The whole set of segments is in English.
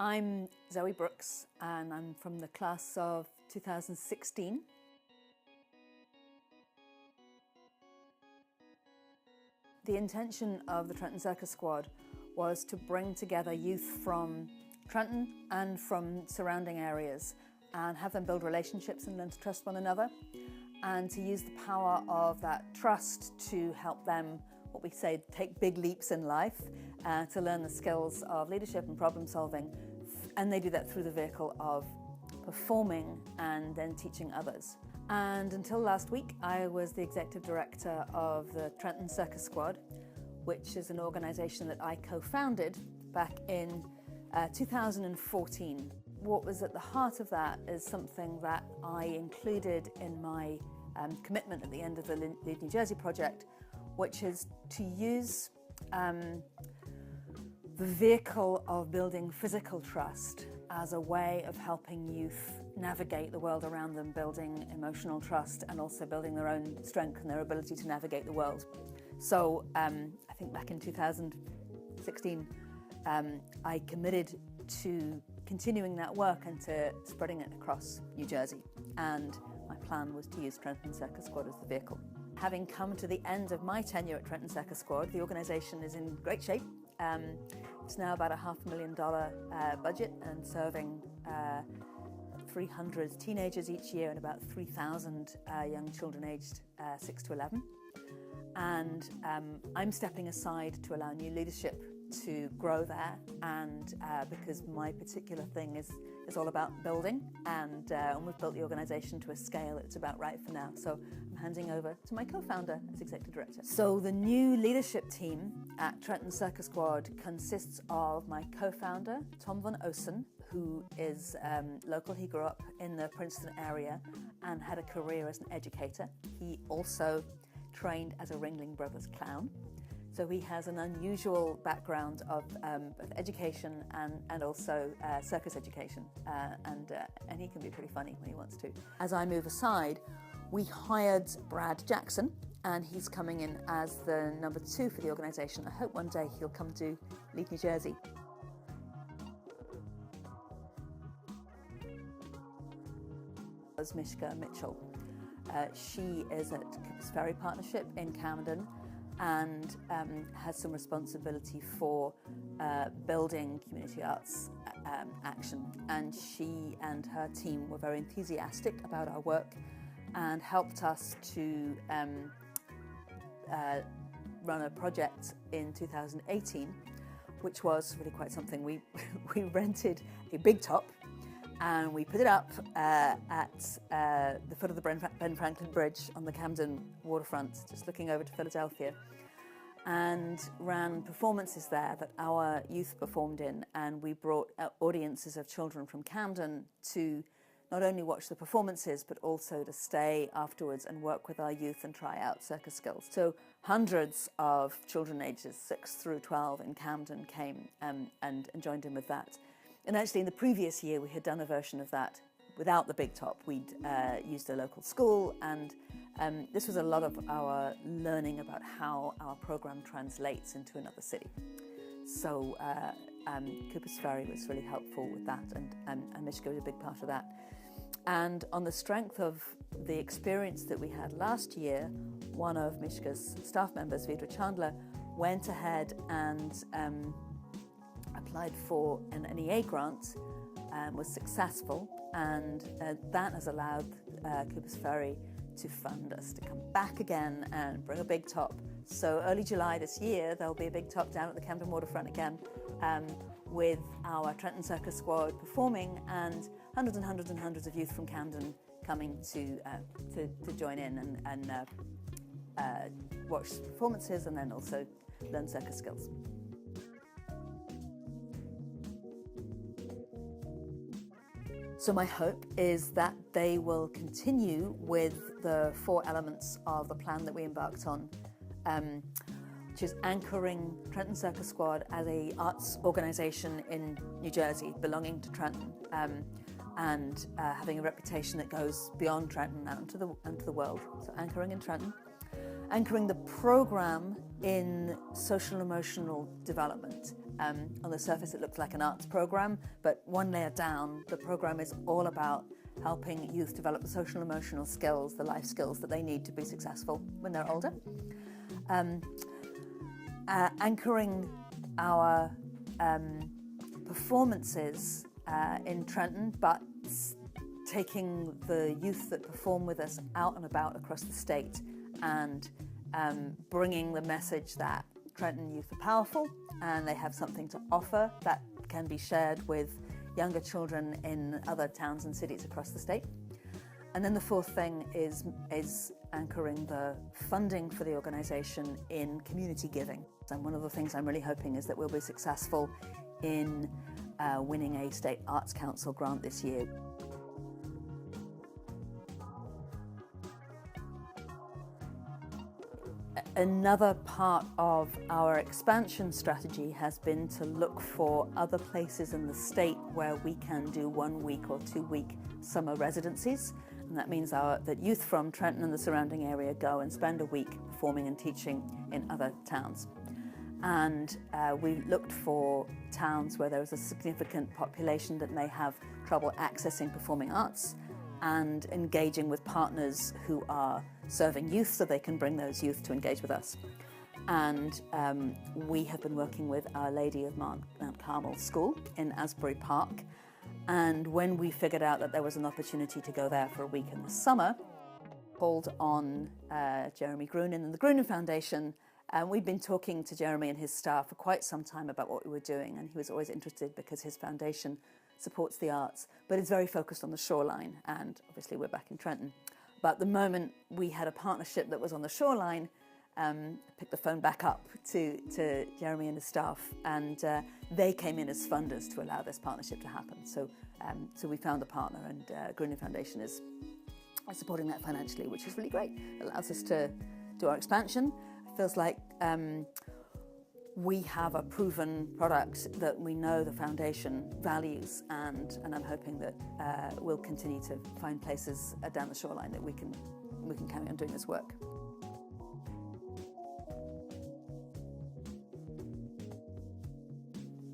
I'm Zoe Brookes and I'm from the class of 2016. The intention of the Trenton Circus Squad was to bring together youth from Trenton and from surrounding areas and have them build relationships and learn to trust one another, and to use the power of that trust to help them, what we say, take big leaps in life, to learn the skills of leadership and problem solving. And they do that through the vehicle of performing and then teaching others. And until last week, I was the executive director of the Trenton Circus Squad, which is an organization that I co-founded back in 2014. What was at the heart of that is something that I included in my commitment at the end of the Lead New Jersey project, which is to use the vehicle of building physical trust as a way of helping youth navigate the world around them, building emotional trust and also building their own strength and their ability to navigate the world. So I think back in 2016, I committed to continuing that work and to spreading it across New Jersey. And my plan was to use Trenton Circus Squad as the vehicle. Having come to the end of my tenure at Trenton Circus Squad, the organisation is in great shape. It's now about a $500,000 budget and serving 300 teenagers each year and about 3,000 young children aged 6 to 11. And I'm stepping aside to allow new leadership to grow there, and because my particular thing is all about building, and we've built the organisation to a scale that's about right for now. So I'm handing over to my co-founder as executive director. So the new leadership team at Trenton Circus Squad consists of my co-founder, Tom Van Osen, who is local. He grew up in the Princeton area and had a career as an educator. He also trained as a Ringling Brothers clown. So he has an unusual background of both education and also circus education, and he can be pretty funny when he wants to. As I move aside, we hired Brad Jackson, and he's coming in as the number 2 for the organisation. I hope one day he'll come to Lead New Jersey. Mishka Mitchell. She is at Cooper's Ferry Partnership in Camden, and has some responsibility for building community arts action. And she and her team were very enthusiastic about our work and helped us to run a project in 2018, which was really quite something. We rented a big top and we put it up at the foot of the Ben Franklin Bridge on the Camden waterfront, just looking over to Philadelphia, and ran performances there that our youth performed in. And we brought audiences of children from Camden to not only watch the performances, but also to stay afterwards and work with our youth and try out circus skills. So hundreds of children ages 6 through 12 in Camden came and joined in with that. And actually in the previous year we had done a version of that without the big top. We'd used a local school, and this was a lot of our learning about how our program translates into another city. So Cooper's Ferry was really helpful with that, and Mishka was a big part of that. And on the strength of the experience that we had last year, one of Mishka's staff members, Vidra Chandler, went ahead and applied for an EA grant, was successful, and that has allowed Cooper's Ferry to fund us to come back again and bring a big top. So early July this year, there'll be a big top down at the Camden waterfront again, with our Trenton Circus Squad performing, and hundreds and hundreds and hundreds of youth from Camden coming to join in and watch performances and then also learn circus skills. So my hope is that they will continue with the 4 elements of the plan that we embarked on, which is anchoring Trenton Circus Squad as an arts organisation in New Jersey, belonging to Trenton, and having a reputation that goes beyond Trenton out into the world. So anchoring in Trenton. anchoring the program in social and emotional development. On the surface it looks like an arts program, but one layer down, the program is all about helping youth develop the social and emotional skills, the life skills that they need to be successful when they're older. Anchoring our performances in Trenton, but taking the youth that perform with us out and about across the state and bringing the message that Trenton youth are powerful and they have something to offer that can be shared with younger children in other towns and cities across the state. And then the fourth thing is anchoring the funding for the organisation in community giving. And one of the things I'm really hoping is that we'll be successful in winning a State Arts Council grant this year. Another part of our expansion strategy has been to look for other places in the state where we can do 1 week or 2 week summer residencies. And that means that youth from Trenton and the surrounding area go and spend a week performing and teaching in other towns. And we looked for towns where there was a significant population that may have trouble accessing performing arts and engaging with partners who are serving youth so they can bring those youth to engage with us. And we have been working with Our Lady of Mount Carmel School in Asbury Park. And when we figured out that there was an opportunity to go there for a week in the summer, called on Jeremy Grunin and the Grunin Foundation. We'd been talking to Jeremy and his staff for quite some time about what we were doing, and he was always interested because his foundation supports the arts, but it's very focused on the shoreline, and obviously we're back in Trenton. But the moment we had a partnership that was on the shoreline, I picked the phone back up to Jeremy and his staff, and they came in as funders to allow this partnership to happen. So we found a partner, and Grunin Foundation is supporting that financially, which is really great. It allows us to do our expansion. It feels like we have a proven product that we know the foundation values, and I'm hoping that we'll continue to find places down the shoreline that we can carry on doing this work.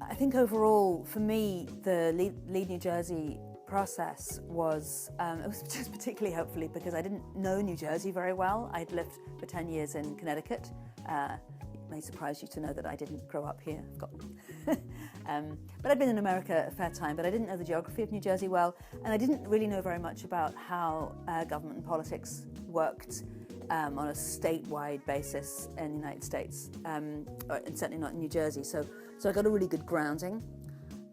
I think overall, for me, the Lead New Jersey process was, it was just particularly helpful because I didn't know New Jersey very well. I'd lived for 10 years in Connecticut. It may surprise you to know that I didn't grow up here. But I'd been in America a fair time, but I didn't know the geography of New Jersey well, and I didn't really know very much about how government and politics worked on a statewide basis in the United States, and certainly not in New Jersey. So I got a really good grounding,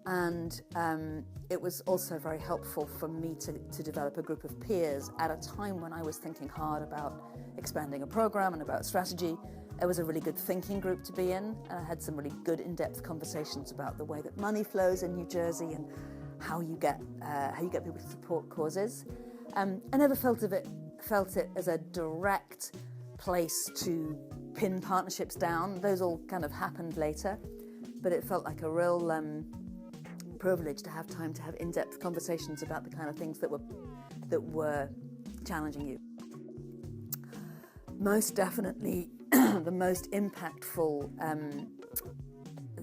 and it was also very helpful for me to develop a group of peers at a time when I was thinking hard about expanding a program and about strategy. It was a really good thinking group to be in, and I had some really good in-depth conversations about the way that money flows in New Jersey and how you get people to support causes. I never felt it as a direct place to pin partnerships down. Those all kind of happened later, but it felt like a real privilege to have time to have in-depth conversations about the kind of things that were challenging you. Most definitely, the most impactful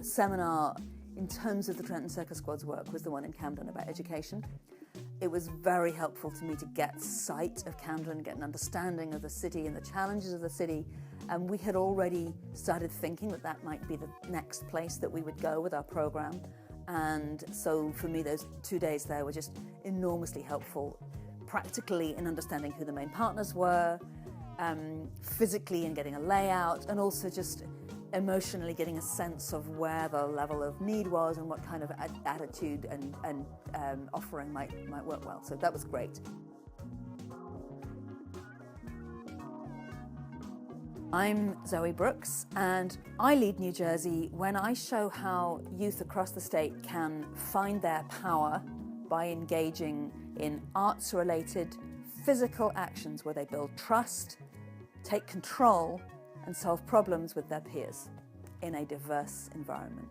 seminar in terms of the Trenton Circus Squad's work was the one in Camden about education. It was very helpful to me to get sight of Camden, get an understanding of the city and the challenges of the city. And we had already started thinking that might be the next place that we would go with our program. And so for me, those 2 days there were just enormously helpful, practically in understanding who the main partners were, physically in getting a layout, and also just emotionally getting a sense of where the level of need was and what kind of attitude and offering might work well. So that was great. I'm Zoe Brookes, and I lead New Jersey when I show how youth across the state can find their power by engaging in arts-related physical actions where they build trust, take control, and solve problems with their peers in a diverse environment.